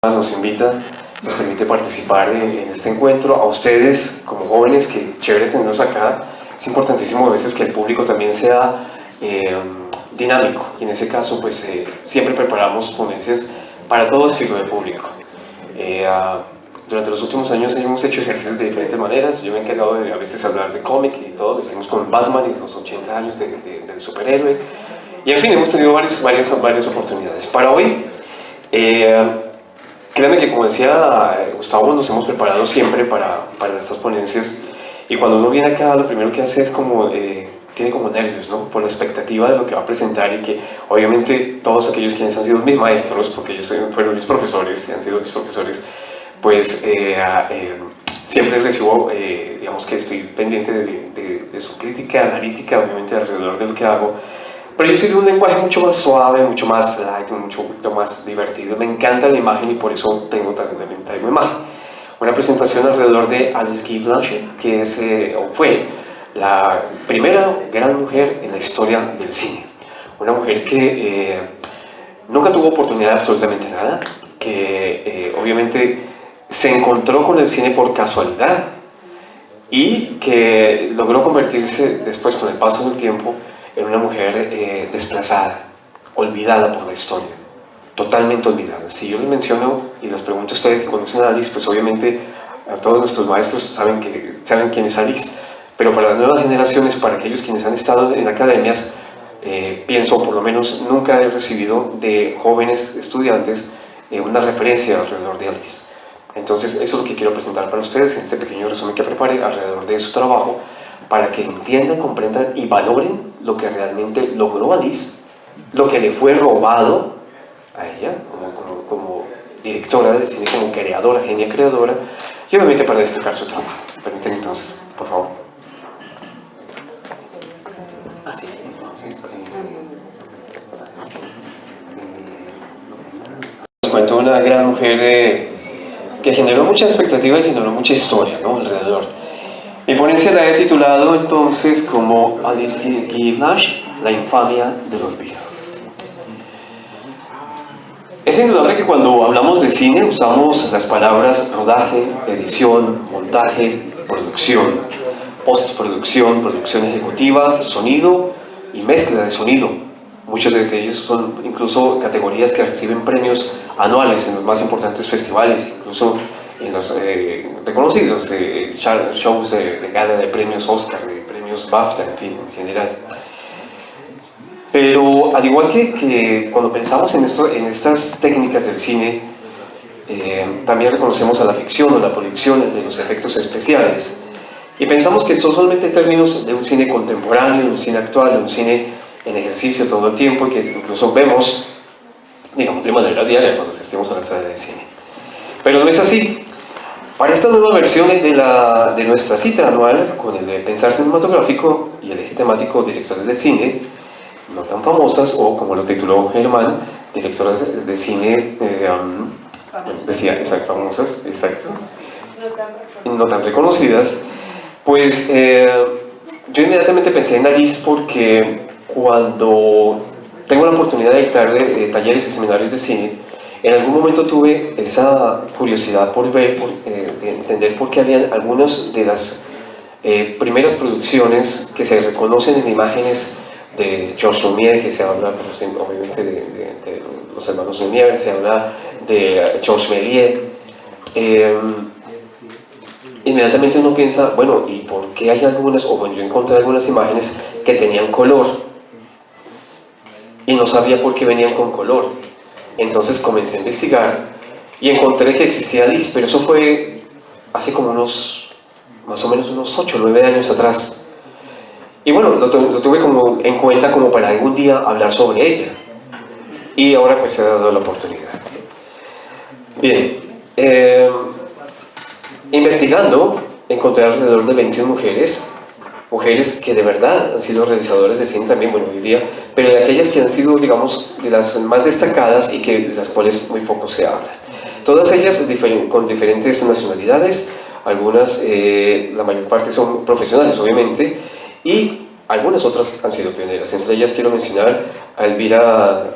Nos invita, nos permite participar en este encuentro. A ustedes, como jóvenes, que chévere tenerlos acá. Es importantísimo a veces que el público también sea dinámico, y en ese caso pues siempre preparamos ponencias para todo el ciclo de público. Durante los últimos años hemos hecho ejercicios de diferentes maneras. Yo me he encargado de a veces hablar de cómic y todo, lo hicimos con Batman y los 80 años del superhéroe, y en fin, hemos tenido varias oportunidades. Para hoy, créanme que, como decía Gustavo, nos hemos preparado siempre para estas ponencias, y cuando uno viene acá lo primero que hace es como, tiene como nervios, ¿no? Por la expectativa de lo que va a presentar, y que obviamente todos aquellos quienes han sido mis maestros, porque ellos fueron mis profesores y han sido mis profesores, pues siempre recibo, digamos que estoy pendiente de su crítica analítica, obviamente alrededor de lo que hago. Pero yo soy de un lenguaje mucho más suave, mucho más light, mucho más divertido. Me encanta la imagen y por eso tengo imagen. Una presentación alrededor de Alice Guy Blanchet, que fue la primera gran mujer en la historia del cine. Una mujer que nunca tuvo oportunidad de absolutamente nada, que obviamente se encontró con el cine por casualidad y que logró convertirse después, con el paso del tiempo, en una mujer desplazada, olvidada por la historia, totalmente olvidada. Si yo les menciono y les pregunto a ustedes si conocen a Alice, pues obviamente a todos nuestros maestros saben quién es Alice, pero para las nuevas generaciones, para aquellos quienes han estado en academias, pienso, por lo menos nunca he recibido de jóvenes estudiantes una referencia alrededor de Alice. Entonces eso es lo que quiero presentar para ustedes en este pequeño resumen que preparé alrededor de su trabajo, para que entiendan, comprendan y valoren lo que realmente logró Alice, lo que le fue robado a ella como directora de cine, como creadora, genia creadora, y obviamente para destacar su trabajo. Permítanme entonces, por favor. Así, entonces, les cuento una gran mujer que generó mucha expectativa y generó mucha historia, ¿no?, alrededor. Mi ponencia la he titulado entonces como Alice Guy Blanchet, la infamia del olvido. Es indudable que cuando hablamos de cine usamos las palabras rodaje, edición, montaje, producción, postproducción, producción ejecutiva, sonido y mezcla de sonido. Muchos de ellos son incluso categorías que reciben premios anuales en los más importantes festivales, incluso en los reconocidos shows de gala de premios Oscar, de premios BAFTA, en fin, en general. Pero al igual que cuando pensamos en estas técnicas del cine, también reconocemos a la ficción o la producción de los efectos especiales, y pensamos que estos son solamente términos de un cine contemporáneo, de un cine actual, de un cine en ejercicio todo el tiempo, y que incluso vemos, digamos, de manera diaria cuando asistimos a la sala de cine. Pero no es así. Para esta nueva versión de nuestra cita anual con el de Pensar Cinematográfico y el eje temático Directores de Cine no tan famosas, o como lo tituló Germán, Directoras de Cine, decía, exacto, famosas, exacto, no tan reconocidas, pues yo inmediatamente pensé en Alice, porque cuando tengo la oportunidad de dictar talleres y seminarios de cine, en algún momento tuve esa curiosidad por ver, de entender por qué había algunas de las primeras producciones que se reconocen en imágenes de Georges Lumière, que se habla obviamente de los hermanos Lumière, se habla de Georges Méliès. Inmediatamente uno piensa, bueno, ¿y por qué hay algunas, o bueno, yo encontré algunas imágenes que tenían color y no sabía por qué venían con color? Entonces comencé a investigar y encontré que existía Alice, pero eso fue hace como más o menos unos 8 o 9 años atrás. Y bueno, lo tuve como en cuenta como para algún día hablar sobre ella, y ahora pues se ha dado la oportunidad. Bien, investigando encontré alrededor de 21 mujeres que de verdad han sido realizadoras de cine también, bueno, hoy día, pero de aquellas que han sido, digamos, de las más destacadas y de las cuales muy poco se habla. Todas ellas con diferentes nacionalidades, algunas, la mayor parte son profesionales, obviamente, y algunas otras han sido pioneras. Entre ellas quiero mencionar a Elvira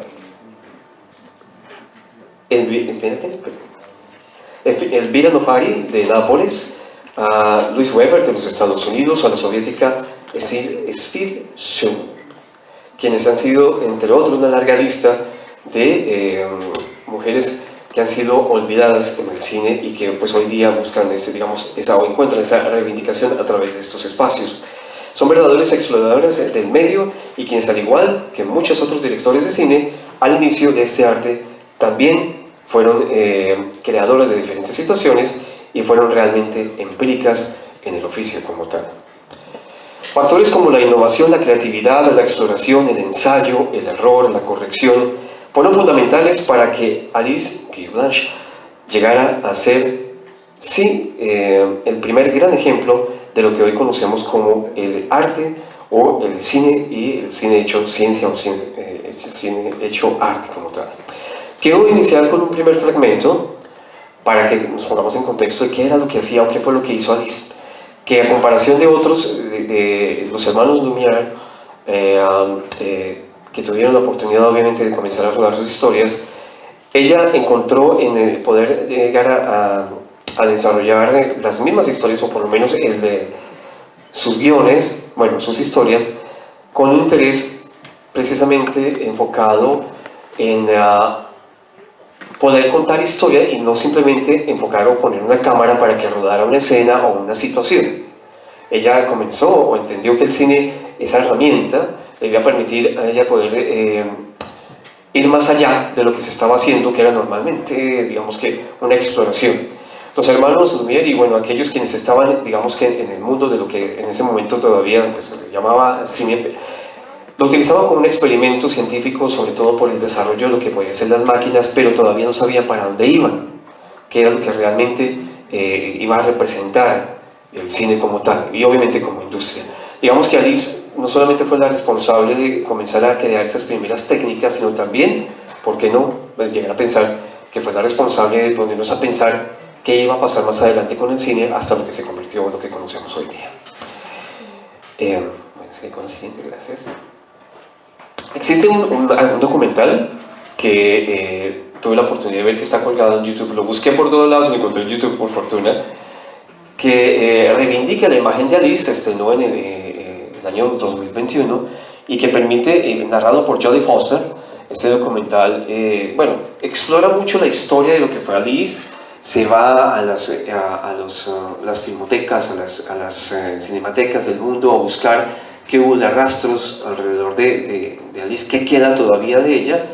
Elvira Nofari de Nápoles, a Louis Weber de los Estados Unidos, a la soviética Esfir Shum, quienes han sido, entre otros, una larga lista de mujeres que han sido olvidadas en el cine y que pues hoy día buscan o encuentran esa reivindicación a través de estos espacios. Son verdaderos exploradores del medio y quienes, al igual que muchos otros directores de cine, al inicio de este arte también fueron creadores de diferentes situaciones y fueron realmente empíricas en el oficio como tal. Factores como la innovación, la creatividad, la exploración, el ensayo, el error, la corrección, fueron fundamentales para que Alice Guy Blanche llegara a ser, sí, el primer gran ejemplo de lo que hoy conocemos como el arte o el cine y el cine hecho ciencia o cine hecho arte como tal. Quiero iniciar con un primer fragmento para que nos pongamos en contexto de qué era lo que hacía o qué fue lo que hizo Alice, que a comparación de otros, de los hermanos Lumière, que tuvieron la oportunidad obviamente de comenzar a rodar sus historias, ella encontró en el poder llegar a desarrollar las mismas historias, o por lo menos el de sus guiones, bueno, sus historias, con un interés precisamente enfocado en poder contar historia y no simplemente enfocar o poner una cámara para que rodara una escena o una situación. Ella comenzó o entendió que el cine, esa herramienta, debía permitir a ella poder ir más allá de lo que se estaba haciendo, que era normalmente, digamos que, una exploración. Los hermanos Lumière y bueno, aquellos quienes estaban, digamos que en el mundo de lo que en ese momento todavía pues, se llamaba cine, lo utilizaban como un experimento científico, sobre todo por el desarrollo de lo que podían ser las máquinas, pero todavía no sabían para dónde iban, qué era lo que realmente iba a representar el cine como tal, y obviamente como industria. Digamos que Alice no solamente fue la responsable de comenzar a crear esas primeras técnicas, sino también, ¿por qué no?, llegar a pensar que fue la responsable de ponernos a pensar qué iba a pasar más adelante con el cine hasta lo que se convirtió en lo que conocemos hoy día. Bueno, seguir con el siguiente, gracias. Existe un documental que tuve la oportunidad de ver, que está colgado en YouTube, lo busqué por todos lados y lo encontré en YouTube por fortuna, que reivindica la imagen de Alice, se estrenó en el año 2021 y que permite, narrado por Jodie Foster, este documental, bueno, explora mucho la historia de lo que fue Alice, se va a las filmotecas, a las cinematecas del mundo a buscar qué hubo de rastros alrededor de Alice, qué queda todavía de ella.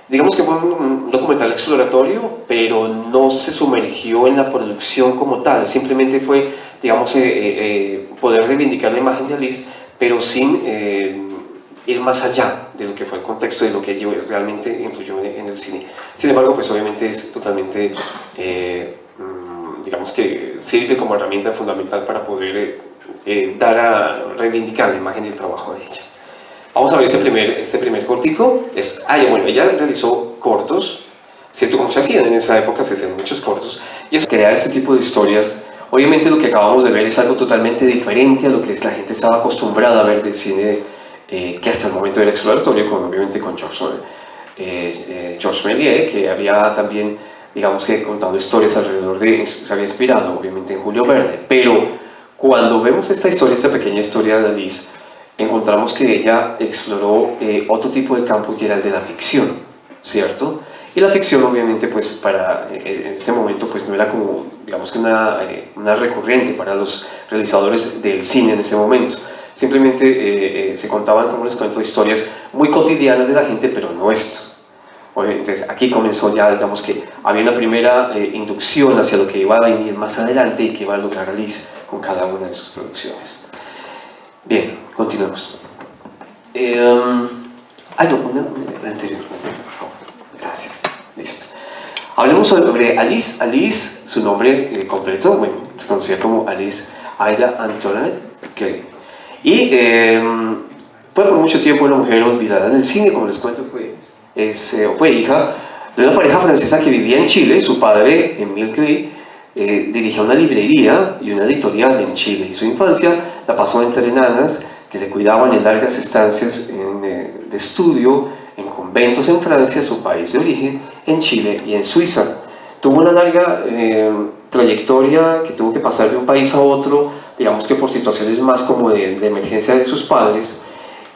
Digamos que fue un documental exploratorio, pero no se sumergió en la producción como tal, simplemente fue, digamos, poder reivindicar la imagen de Alice, pero sin ir más allá de lo que fue el contexto de lo que ella realmente influyó en el cine. Sin embargo, pues obviamente es totalmente, digamos que sirve como herramienta fundamental para poder dar a reivindicar la imagen y el trabajo de ella. Vamos a ver este primer cortico. Bueno, ella realizó cortos, ¿cierto? Como se hacían en esa época, se hacían muchos cortos, y eso, crear este tipo de historias. Obviamente lo que acabamos de ver es algo totalmente diferente a lo que la gente estaba acostumbrada a ver del cine que hasta el momento era exploratorio, obviamente con Georges Méliès, que había también, digamos que contado historias alrededor se había inspirado obviamente en Julio Verne, pero cuando vemos esta pequeña historia de Alice, encontramos que ella exploró otro tipo de campo, que era el de la ficción, ¿cierto? Y la ficción obviamente pues en ese momento pues no era como, digamos que una recurrente para los realizadores del cine en ese momento. Simplemente se contaban, como les cuento, historias muy cotidianas de la gente, pero no esto. Entonces aquí comenzó ya, digamos que había una primera inducción hacia lo que iba a venir más adelante y que iba a lograr Alice con cada una de sus producciones. Bien, continuemos. No, una anterior, por favor. Gracias. Listo. Hablemos sobre Alice. Alice, su nombre completo, bueno, se conocía como Alice Aida Antoinette Guy. Y fue por mucho tiempo una mujer olvidada en el cine, como les cuento, fue hija de una pareja francesa que vivía en Chile. Su padre, Émile Guy, dirigía una librería y una editorial en Chile, y su infancia la pasó entre enanas que le cuidaban en largas estancias de estudio en conventos en Francia, su país de origen, en Chile y en Suiza. tuvo una larga trayectoria que tuvo que pasar de un país a otro, digamos que por situaciones más como de emergencia de sus padres,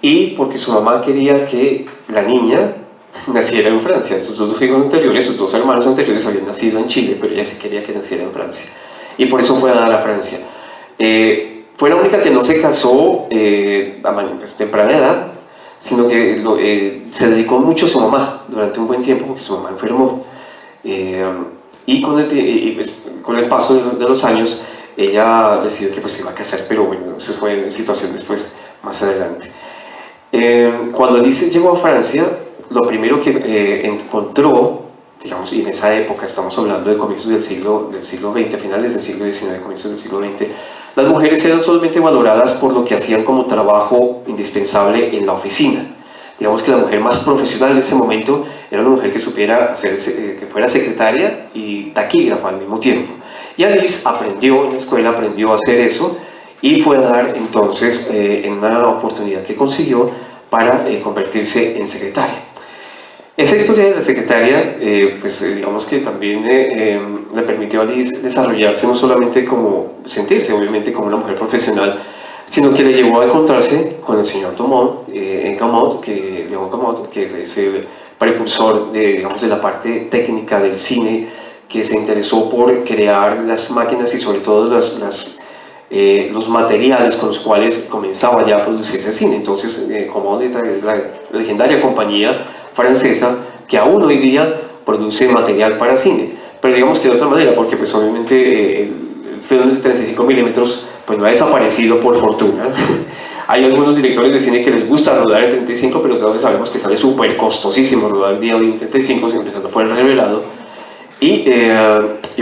y porque su mamá quería que la niña naciera en Francia. Sus dos hijos anteriores, sus dos hermanos anteriores habían nacido en Chile, pero ella sí quería que naciera en Francia. Y por eso fue a dar a Francia. Fue la única que no se casó a temprana edad, sino que se dedicó mucho a su mamá durante un buen tiempo, porque su mamá enfermó. Y con el paso de los años, ella decidió que pues se iba a casar, pero bueno, eso fue situación después, más adelante. Cuando Alice llegó a Francia, lo primero que encontró, digamos, y en esa época, estamos hablando de comienzos del siglo XX, finales del siglo XIX, comienzos del siglo XX, las mujeres eran solamente valoradas por lo que hacían como trabajo indispensable en la oficina. Digamos que la mujer más profesional en ese momento era una mujer que supiera hacer, que fuera secretaria y taquígrafa al mismo tiempo. Y Alice aprendió en la escuela, aprendió a hacer eso, y fue a dar entonces en una oportunidad que consiguió para convertirse en secretaria. Esa historia de la secretaria, digamos que también le permitió a Alice desarrollarse no solamente como sentirse, obviamente, como una mujer profesional, sino que le llevó a encontrarse con el señor Gaumont, Léon Gaumont, que es el precursor digamos, de la parte técnica del cine, que se interesó por crear las máquinas y sobre todo los materiales con los cuales comenzaba ya a producirse el cine. Entonces, Gaumont es la legendaria compañía francesa que aún hoy día produce material para cine, pero digamos que de otra manera, porque pues obviamente el film de 35 milímetros pues no ha desaparecido por fortuna. Hay algunos directores de cine que les gusta rodar en 35, pero todos sabemos que sale súper costosísimo rodar el día hoy en 35, empezando por el revelado. Y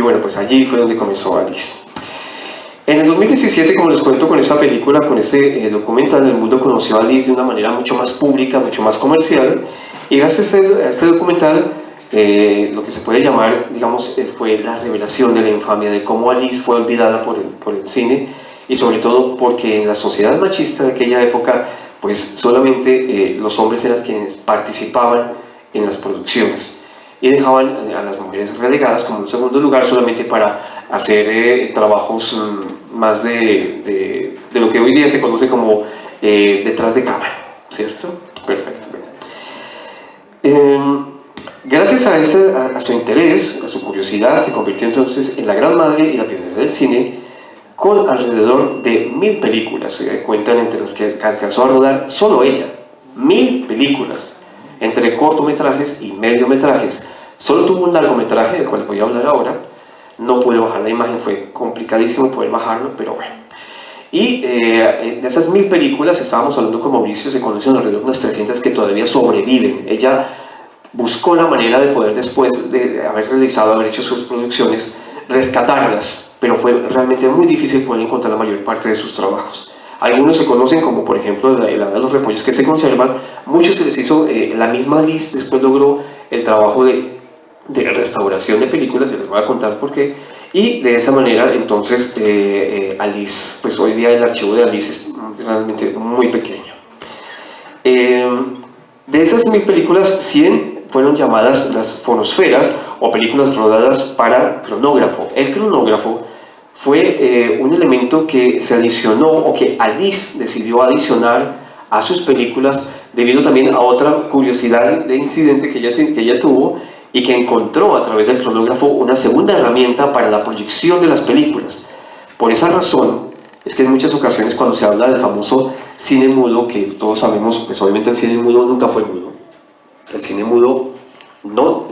bueno, pues allí fue donde comenzó Alice. En el 2017, como les cuento, con esta película, con este documental, el mundo conoció a Alice de una manera mucho más pública, mucho más comercial, y gracias a este documental, lo que se puede llamar, digamos, fue la revelación de la infamia, de cómo Alice fue olvidada por el cine, y sobre todo porque en la sociedad machista de aquella época, pues solamente los hombres eran quienes participaban en las producciones, y dejaban a las mujeres relegadas como un segundo lugar solamente para hacer trabajos más de lo que hoy día se conoce como detrás de cámara, ¿cierto? Perfecto. Gracias a su interés, a su curiosidad, se convirtió entonces en la gran madre y la pionera del cine, con alrededor de 1000 películas, se cuentan entre las que alcanzó a rodar solo ella, 1000 películas, entre cortometrajes y mediometrajes. Solo tuvo un largometraje, del cual voy a hablar ahora. No pude bajar la imagen, fue complicadísimo poder bajarlo, pero bueno. Y de esas 1000 películas, estábamos hablando con Mauricio, se conocen alrededor de unas 300 que todavía sobreviven. Ella buscó la manera de poder, después de haber hecho sus producciones, rescatarlas, pero fue realmente muy difícil poder encontrar la mayor parte de sus trabajos. Algunos se conocen como, por ejemplo, la de los repollos que se conservan. Muchos se les hizo, la misma Alice después logró el trabajo de restauración de películas, ya les voy a contar por qué. Y de esa manera, entonces, Alice, pues hoy día el archivo de Alice es realmente muy pequeño. De esas 1000 películas, 100 fueron llamadas las fonosferas, o películas rodadas para cronógrafo. El cronógrafo fue un elemento que se adicionó, o que Alice decidió adicionar a sus películas, debido también a otra curiosidad de incidente que ella tuvo, y que encontró a través del cronógrafo una segunda herramienta para la proyección de las películas. Por esa razón, es que en muchas ocasiones cuando se habla del famoso cine mudo, que todos sabemos, pues obviamente el cine mudo nunca fue mudo. El cine mudo no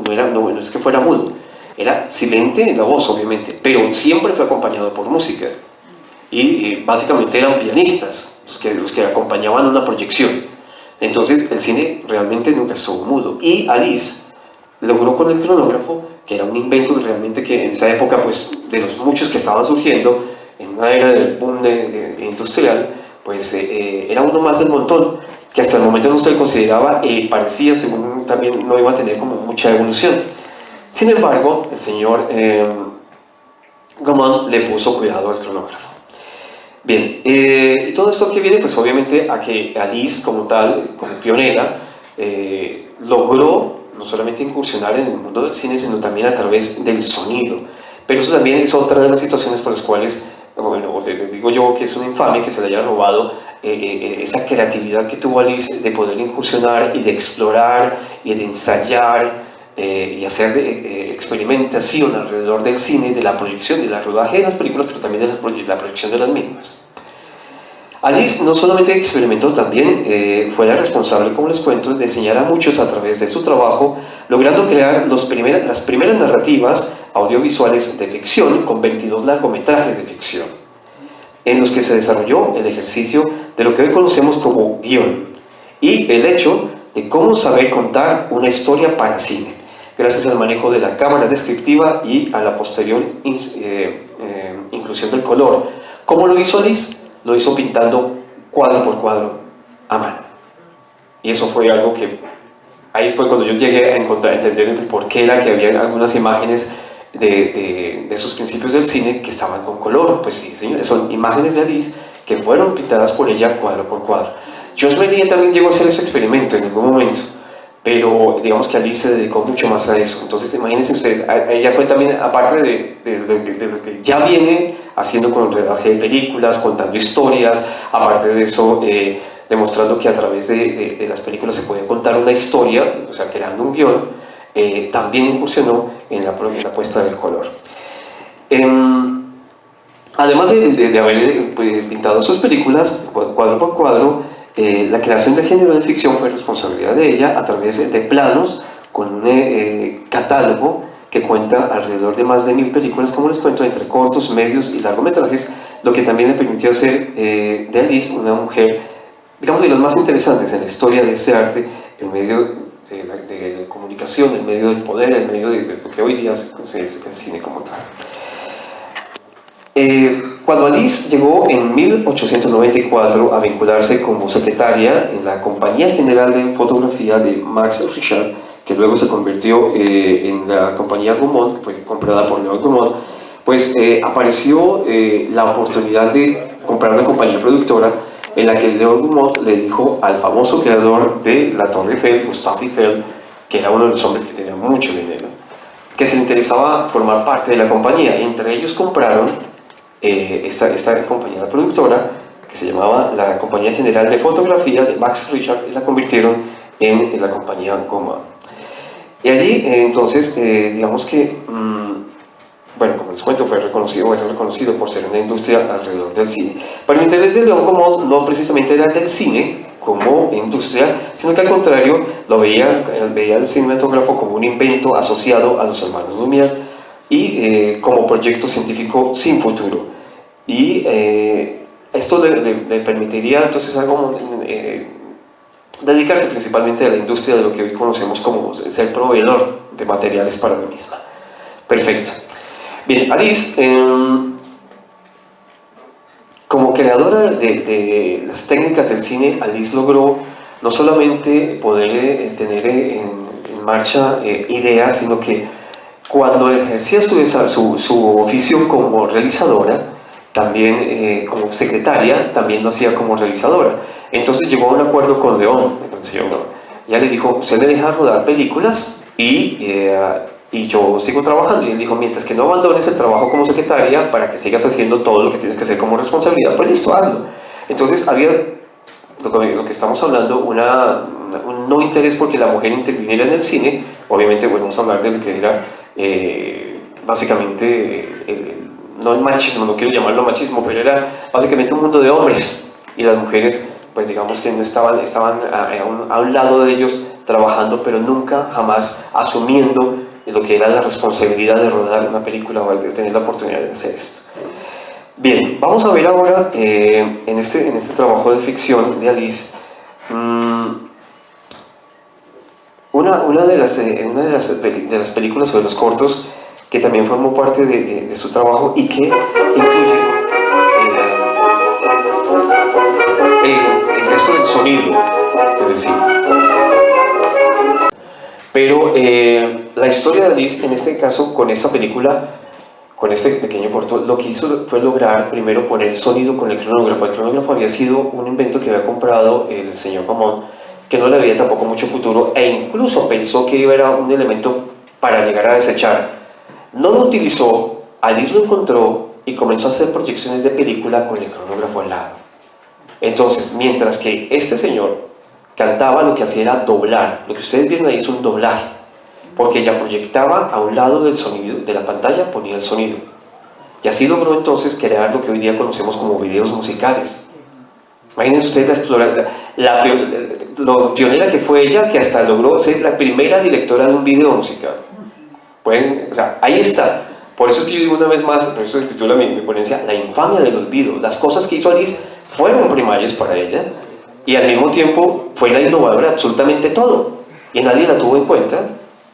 es que fuera mudo, era silente en la voz, obviamente, pero siempre fue acompañado por música. Y básicamente eran pianistas los que acompañaban una proyección. Entonces el cine realmente nunca estuvo mudo. Y Alice logró con el cronógrafo, que era un invento realmente que en esa época, pues de los muchos que estaban surgiendo, en una era del boom industrial, pues era uno más del montón, que hasta el momento no se consideraba, parecía, según también, no iba a tener como mucha evolución. Sin embargo, el señor Gaumont le puso cuidado al cronógrafo. Bien, y todo esto que viene, pues obviamente a que Alice como tal, como pionera, logró no solamente incursionar en el mundo del cine, sino también a través del sonido. Pero eso también es otra de las situaciones por las cuales, bueno, le digo yo que es una infamia que se le haya robado esa creatividad que tuvo Alice de poder incursionar y de explorar y de ensayar y hacer experimentación alrededor del cine, de la proyección, de la rodaje de las películas, pero también de la proyección de las mismas. Alice no solamente experimentó, también fue la responsable, como les cuento, de enseñar a muchos a través de su trabajo, logrando crear las primeras narrativas audiovisuales de ficción con 22 largometrajes de ficción, en los que se desarrolló el ejercicio de lo que hoy conocemos como guión y el hecho de cómo saber contar una historia para cine, gracias al manejo de la cámara descriptiva y a la posterior inclusión del color. ¿Cómo lo hizo Alice? Lo hizo pintando cuadro por cuadro a mano. Y eso fue algo que, ahí fue cuando yo llegué a entender el por qué era que había algunas imágenes de sus principios del cine que estaban con color. Pues sí, señores, son imágenes de Alice que fueron pintadas por ella cuadro por cuadro. Josh Méliès también llegó a hacer ese experimento en algún momento, pero digamos que Alice se dedicó mucho más a eso. Entonces imagínense ustedes, ella fue también, aparte de lo que ya viene haciendo con el rodaje de películas, contando historias, aparte de eso, demostrando que a través de las películas se puede contar una historia, o sea, creando un guión, también incursionó en la puesta del color. Además de haber pintado sus películas cuadro por cuadro, la creación del género de ficción fue responsabilidad de ella a través de planos con un catálogo que cuenta alrededor de más de 1000 películas, como les cuento, entre cortos, medios y largometrajes, lo que también le permitió hacer de Alice una mujer, digamos, de las más interesantes en la historia de este arte, en medio de comunicación, en medio del poder, en medio de lo que hoy día es el cine como tal. Cuando Alice llegó en 1894 a vincularse como secretaria en la Compañía General de Fotografía de Max Richard, que luego se convirtió en la compañía Gaumont, que fue comprada por Leon Gaumont, pues apareció la oportunidad de comprar una compañía productora en la que Leon Gaumont le dijo al famoso creador de la Torre Eiffel, Gustave Eiffel, que era uno de los hombres que tenía mucho dinero, que se le interesaba formar parte de la compañía. Y entre ellos compraron esta compañía productora que se llamaba la Compañía General de Fotografía de Max Richard, y la convirtieron en la compañía Gaumont. Y allí entonces digamos que bueno, como les cuento, fue reconocido o es reconocido por ser una industria alrededor del cine. Pero el interés de Leon Gaumont no precisamente era del cine como industria, sino que al contrario lo veía el cinematógrafo como un invento asociado a los hermanos Lumière y como proyecto científico sin futuro. Y esto le permitiría entonces dedicarse principalmente a la industria de lo que hoy conocemos como ser proveedor de materiales para la misma. Perfecto. Bien, Alice, como creadora de las técnicas del cine, Alice logró no solamente poder tener en marcha ideas, sino que cuando ejercía su oficio como realizadora, también como secretaria, también lo hacía como realizadora. Entonces llegó a un acuerdo con León. Ya le dijo, usted me deja rodar películas y yo sigo trabajando. Y él dijo, mientras que no abandones el trabajo como secretaria para que sigas haciendo todo lo que tienes que hacer como responsabilidad, pues listo, hazlo. Entonces había, lo que estamos hablando, un no interés porque la mujer interviniera en el cine. Obviamente, bueno, vamos a hablar de lo que era básicamente, no el machismo, no quiero llamarlo machismo, pero era básicamente un mundo de hombres. Y las mujeres, pues digamos que no estaban a un lado de ellos trabajando, pero nunca, jamás asumiendo lo que era la responsabilidad de rodar una película o de tener la oportunidad de hacer esto. Bien, vamos a ver ahora en este trabajo de ficción de Alice una de las películas o de los cortos que también formó parte de su trabajo y que incluye el resto del sonido del cine. Pero la historia de Alice, en este caso, con esta película, con este pequeño corto, lo que hizo fue lograr primero poner sonido con el cronógrafo. El cronógrafo había sido un invento que había comprado el señor Gaumont que no le veía tampoco mucho futuro e incluso pensó que era un elemento para llegar a desechar. No lo utilizó, Alice lo encontró y comenzó a hacer proyecciones de película con el cronógrafo al lado. Entonces, mientras que este señor cantaba, lo que hacía era doblar. Lo que ustedes vieron ahí es un doblaje, porque ella proyectaba a un lado del sonido, de la pantalla ponía el sonido. Y así logró entonces crear lo que hoy día conocemos como videos musicales. Imagínense ustedes lo pionera que fue ella, que hasta logró ser la primera directora de un video musical. Pueden, o sea, ahí está. Por eso es que yo digo una vez más, por eso se titula mi ponencia, La infamia del olvido. Las cosas que hizo Alice fueron primarias para ella y al mismo tiempo fue la innovadora de absolutamente todo. Y nadie la tuvo en cuenta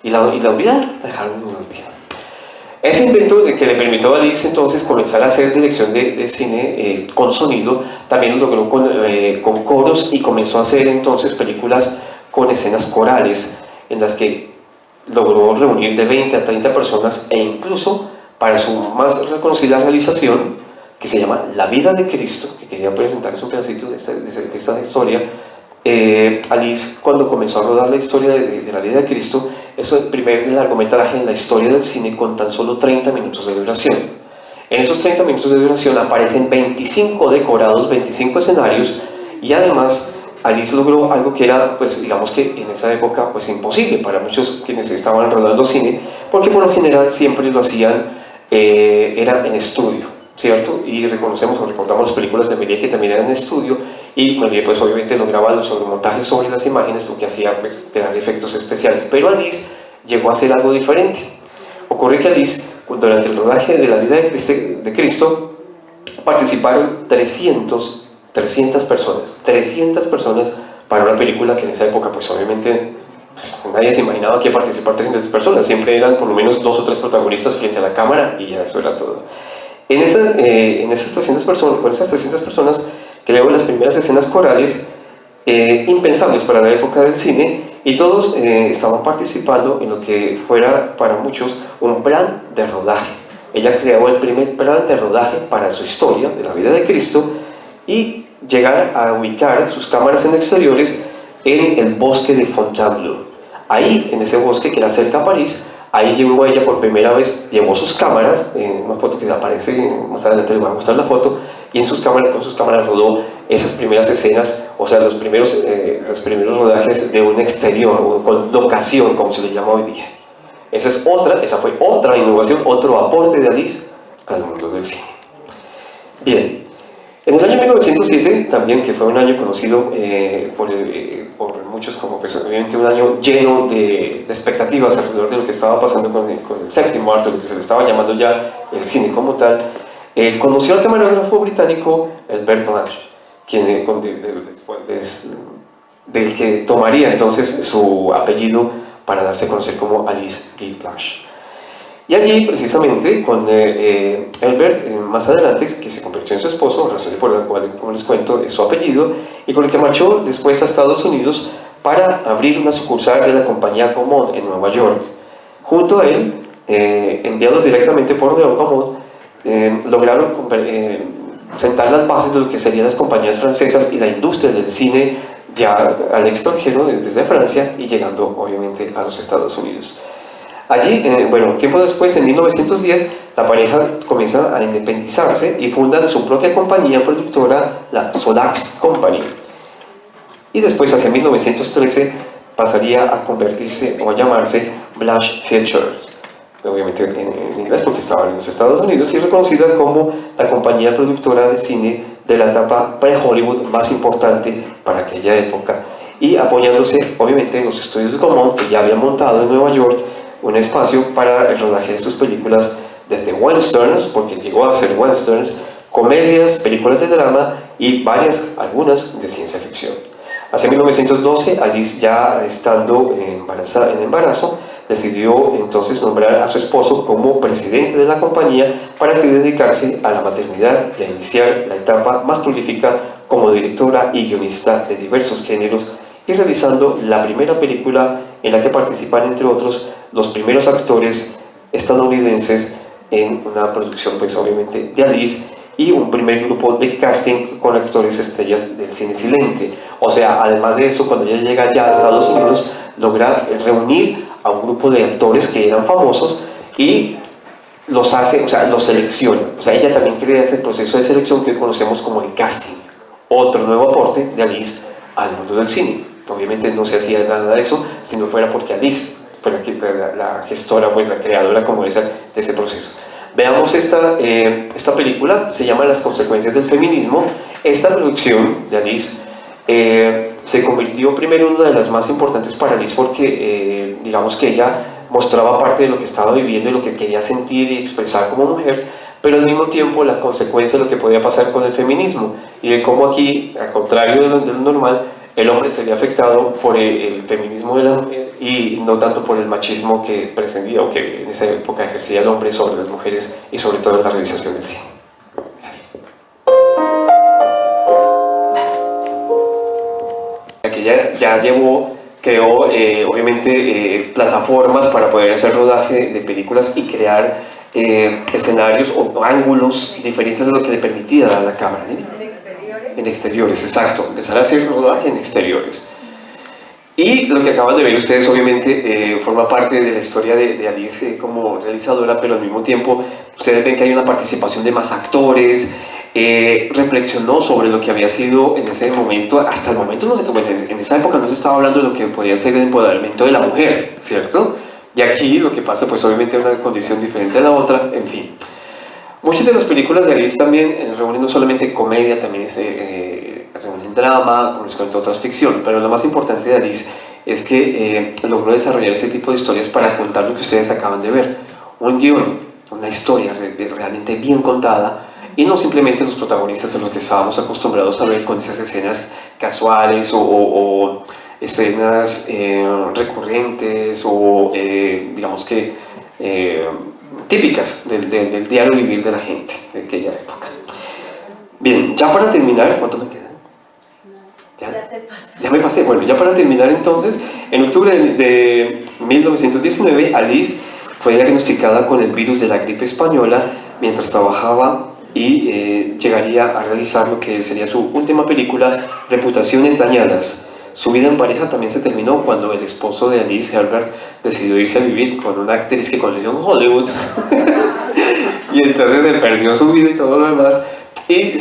y la olvidaron, la dejaron en el olvido. Ese invento que le permitió a Alice entonces comenzar a hacer dirección de cine con sonido, también lo logró con coros y comenzó a hacer entonces películas con escenas corales en las que logró reunir de 20 a 30 personas e incluso para su más reconocida realización, que se llama La vida de Cristo, que quería presentarles un pedacito de esta historia. Alice, cuando comenzó a rodar la historia de la vida de Cristo, es el primer largometraje en la historia del cine con tan solo 30 minutos de duración. En esos 30 minutos de duración aparecen 25 decorados, 25 escenarios, y además Alice logró algo que era, pues digamos que en esa época, pues imposible para muchos quienes estaban rodando cine, porque por lo general siempre lo hacían, era en estudio, ¿cierto? Y reconocemos o recordamos las películas de Méliès que también eran en estudio, y Méliès pues obviamente lograba los sobremontajes sobre las imágenes, lo que hacía pues crear efectos especiales, pero Alice llegó a hacer algo diferente. Ocurre que Alice, durante el rodaje de la vida de Cristo, participaron 300 personas para una película que en esa época pues obviamente pues, nadie se imaginaba que iba a participar 300 personas, siempre eran por lo menos 2 o 3 protagonistas frente a la cámara y ya eso era todo. En esas 300 personas, con esas 300 personas creó las primeras escenas corales impensables para la época del cine, y todos estaban participando en lo que fuera para muchos un plan de rodaje. Ella creó el primer plan de rodaje para su historia de la vida de Cristo y llegar a ubicar sus cámaras en exteriores en el bosque de Fontainebleau. Ahí, en ese bosque que era cerca a París, ahí llegó ella por primera vez, llevó sus cámaras, una foto que aparece más adelante, les voy a mostrar la foto, y con sus cámaras rodó esas primeras escenas, o sea, los primeros rodajes de un exterior, o con locación, como se le llama hoy día. Esa fue otra innovación, otro aporte de Alice al mundo del cine. Bien, en el año 1907, también, que fue un año conocido por muchos como pues, obviamente un año lleno de expectativas alrededor de lo que estaba pasando con el séptimo arte, lo que se le estaba llamando ya el cine como tal, conoció al camarógrafo británico Albert Blanche, del que tomaría entonces su apellido para darse a conocer como Alice Guy Blanche. Y allí, precisamente, con Albert, más adelante, que se convirtió en su esposo, razón por la cual, como les cuento, es su apellido, y con el que marchó después a Estados Unidos para abrir una sucursal de la compañía Gaumont en Nueva York. Junto a él, enviados directamente por Gaumont, lograron sentar las bases de lo que serían las compañías francesas y la industria del cine ya al extranjero, desde Francia, y llegando, obviamente, a los Estados Unidos. Allí, tiempo después, en 1910, la pareja comienza a independizarse y fundan su propia compañía productora, la Solax Company. Y después, hacia 1913, pasaría a convertirse o a llamarse Blanche Pictures, obviamente en inglés porque estaba en los Estados Unidos, y reconocida como la compañía productora de cine de la etapa pre-Hollywood más importante para aquella época, y apoyándose, obviamente, en los estudios de Gaumont, que ya habían montado en Nueva York un espacio para el rodaje de sus películas, desde westerns, porque llegó a ser westerns, comedias, películas de drama y algunas de ciencia ficción. Hacia 1912, Alice, ya estando en embarazo, decidió entonces nombrar a su esposo como presidente de la compañía para así dedicarse a la maternidad y a iniciar la etapa más prolífica como directora y guionista de diversos géneros, y realizando la primera película en la que participan, entre otros, los primeros actores estadounidenses en una producción, pues obviamente, de Alice, y un primer grupo de casting con actores estrellas del cine silente. O sea, además de eso, cuando ella llega ya a Estados Unidos, logra reunir a un grupo de actores que eran famosos y los hace, o sea, los selecciona. O sea, ella también crea ese proceso de selección que hoy conocemos como el casting. Otro nuevo aporte de Alice al mundo del cine. Obviamente no se hacía nada de eso si no fuera porque Alice fue la gestora, pues la creadora como esa, de ese proceso. Veamos esta película, se llama Las consecuencias del feminismo. Esta producción de Alice se convirtió primero en una de las más importantes para Alice porque digamos que ella mostraba parte de lo que estaba viviendo y lo que quería sentir y expresar como mujer, pero al mismo tiempo la consecuencia de lo que podía pasar con el feminismo y de cómo aquí, al contrario de lo normal, el hombre se había afectado por el feminismo de la mujer y no tanto por el machismo que presentía o que en esa época ejercía el hombre sobre las mujeres y sobre todo en la realización del cine. Gracias. Que ya creó obviamente plataformas para poder hacer rodaje de películas y crear escenarios o ángulos diferentes de lo que le permitía a la cámara. En exteriores, exacto. Empezar a hacer rodaje en exteriores. Y lo que acaban de ver ustedes obviamente forma parte de la historia de Alice como realizadora, pero al mismo tiempo ustedes ven que hay una participación de más actores. Reflexionó sobre lo que había sido en ese momento, hasta el momento, no sé, bueno, en esa época no se estaba hablando de lo que podía ser el empoderamiento de la mujer, ¿cierto? Y aquí lo que pasa, pues obviamente es una condición diferente a la otra, en fin. Muchas de las películas de Alice también reúnen no solamente comedia, también reúnen drama, como les cuento, otras ficción, pero lo más importante de Alice es que logró desarrollar ese tipo de historias para contar lo que ustedes acaban de ver. Un guión, una historia realmente bien contada, y no simplemente los protagonistas de los que estábamos acostumbrados a ver con esas escenas casuales o escenas recurrentes o digamos que típicas del diario vivir de la gente de aquella época. Bien, ya para terminar, ¿cuánto me queda? Ya me pasé. Bueno, ya para terminar entonces, en octubre de 1919, Alice fue diagnosticada con el virus de la gripe española mientras trabajaba y llegaría a realizar lo que sería su última película, Reputaciones Dañadas. Su vida en pareja también se terminó cuando el esposo de Alice, Herbert, decidió irse a vivir con una actriz que conoció en Hollywood y entonces se perdió su vida y todo lo demás y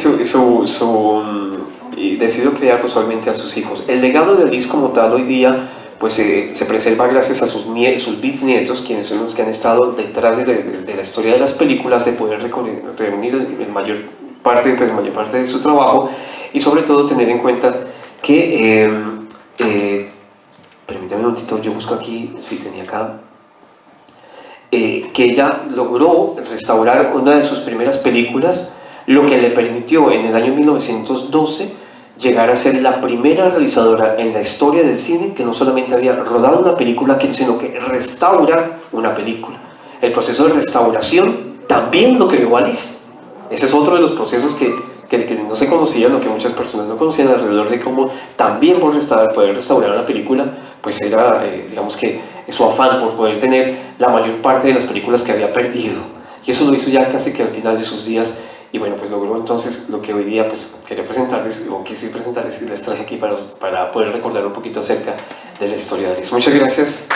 decidió criar usualmente a sus hijos. El legado de Alice como tal hoy día pues se preserva gracias a sus bisnietos, quienes son los que han estado detrás de la historia de las películas, de poder reunir en mayor parte de su trabajo y sobre todo tener en cuenta que permítame un momentito, yo busco aquí, si tenía acá, que ella logró restaurar una de sus primeras películas, lo que le permitió en el año 1912 llegar a ser la primera realizadora en la historia del cine que no solamente había rodado una película, sino que restaura una película. El proceso de restauración también lo creó Alice. Ese es otro de los procesos que no se conocían, o que muchas personas no conocían, alrededor de cómo también por poder restaurar una película, pues era, digamos que, su afán por poder tener la mayor parte de las películas que había perdido. Y eso lo hizo ya casi que al final de sus días. Y bueno, pues logró entonces lo que hoy día pues quería presentarles, o quise presentarles, y les traje aquí para poder recordar un poquito acerca de la historia de Alice. Muchas gracias.